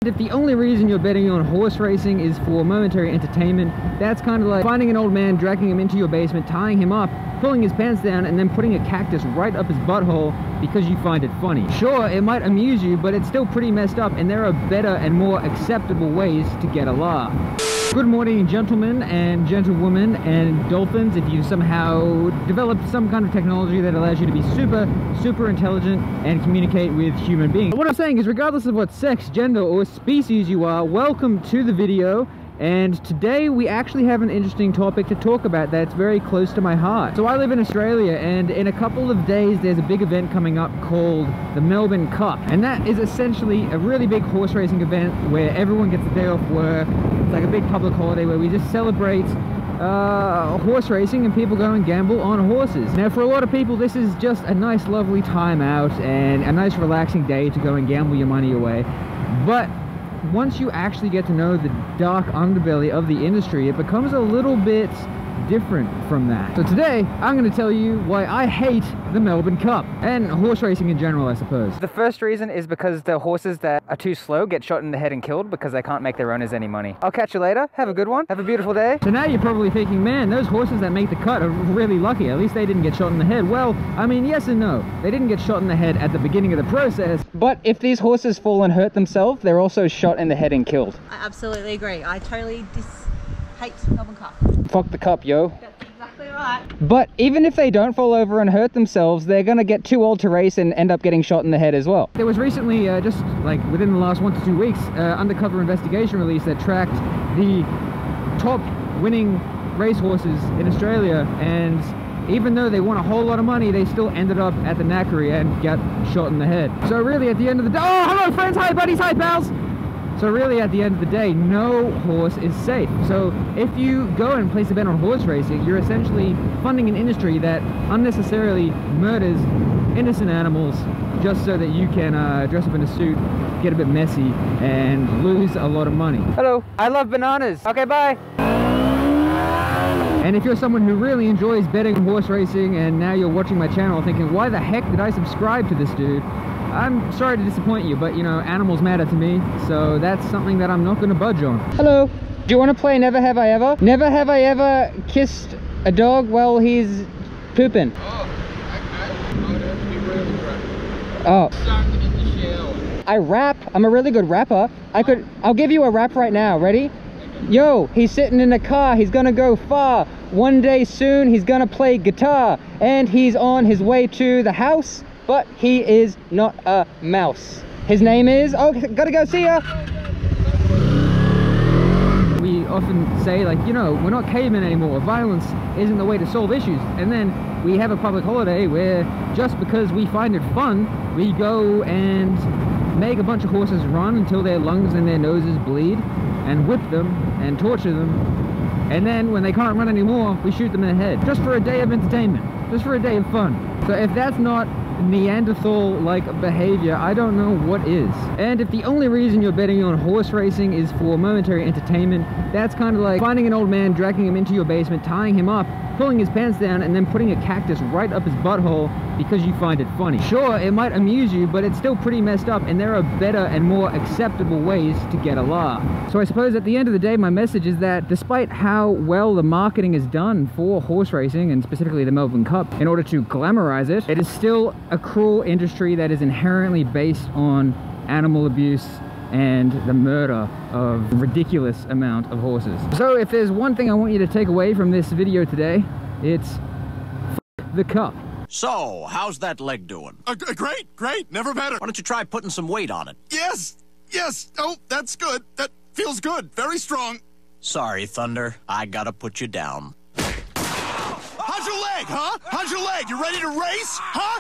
If the only reason you're betting on horse racing is for momentary entertainment, that's kind of like finding an old man, dragging him into your basement, tying him up, pulling his pants down, and then putting a cactus right up his butthole because you find it funny. Sure, it might amuse you, but it's still pretty messed up, and there are better and more acceptable ways to get a laugh. Good morning, gentlemen and gentlewomen and dolphins. If you somehow developed some kind of technology that allows you to be super intelligent and communicate with human beings. What I'm saying is, regardless of what sex, gender, or species you are, welcome to the video. And today we actually have an interesting topic to talk about that's very close to my heart. So I live in Australia, and in a couple of days there's a big event coming up called the Melbourne Cup. And that is essentially a really big horse racing event where everyone gets a day off work. It's like a big public holiday where we just celebrate horse racing, and people go and gamble on horses. Now, for a lot of people this is just a nice lovely time out and a nice relaxing day to go and gamble your money away. But once you actually get to know the dark underbelly of the industry, it becomes a little bit different from that. So today, I'm going to tell you why I hate the Melbourne Cup, and horse racing in general, I suppose. The first reason is because the horses that are too slow get shot in the head and killed because they can't make their owners any money. I'll catch you later. Have a good one. Have a beautiful day. So now you're probably thinking, man, those horses that make the cut are really lucky. At least they didn't get shot in the head. Well, I mean, yes and no. They didn't get shot in the head at the beginning of the process. But if these horses fall and hurt themselves, they're also shot in the head and killed. I absolutely agree. I totally hate Melbourne Cup. Fuck the cup, yo. That's exactly right. But even if they don't fall over and hurt themselves, they're gonna get too old to race and end up getting shot in the head as well. There was recently, just like within the last 1 to 2 weeks, undercover investigation release that tracked the top winning racehorses in Australia, and even though they won a whole lot of money, they still ended up at the knackery and got shot in the head. So really at the end of the day, oh, hello friends, hi buddies, hi pals! So really at the end of the day, no horse is safe. So if you go and place a bet on horse racing, you're essentially funding an industry that unnecessarily murders innocent animals just so that you can dress up in a suit, get a bit messy, and lose a lot of money. Hello, I love bananas. Okay, bye. And if you're someone who really enjoys betting on horse racing and now you're watching my channel thinking, why the heck did I subscribe to this dude? I'm sorry to disappoint you, but you know, animals matter to me, so that's something that I'm not going to budge on. Hello. Do you want to play Never Have I Ever? Never have I ever kissed a dog while he's pooping. Oh, I would have to be really drunk. Oh. Sung in the shower. I rap. I'm a really good rapper. I'll give you a rap right now. Ready? Yo, he's sitting in a car. He's gonna go far. One day soon, he's gonna play guitar. And he's on his way to the house. But he is not a mouse. His name is... Oh, gotta go, see ya! We often say, like, you know, we're not cavemen anymore. Violence isn't the way to solve issues. And then we have a public holiday where just because we find it fun, we go and make a bunch of horses run until their lungs and their noses bleed, and whip them and torture them. And then when they can't run anymore, we shoot them in the head. Just for a day of entertainment. Just for a day of fun. So if that's not Neanderthal-like behavior, I don't know what is. And if the only reason you're betting on horse racing is for momentary entertainment, that's kind of like finding an old man, dragging him into your basement, tying him up, pulling his pants down, and then putting a cactus right up his butthole because you find it funny. Sure, it might amuse you, but it's still pretty messed up, and there are better and more acceptable ways to get a laugh. So I suppose at the end of the day, my message is that despite how well the marketing is done for horse racing, and specifically the Melbourne Cup, in order to glamorize it, it is still a cruel industry that is inherently based on animal abuse and the murder of a ridiculous amount of horses. So if there's one thing I want you to take away from this video today, it's f the cup. So, how's that leg doing? Great, never better. Why don't you try putting some weight on it? Yes, oh, that's good. That feels good, very strong. Sorry, Thunder, I gotta put you down. How's your leg, huh? How's your leg? You ready to race, huh?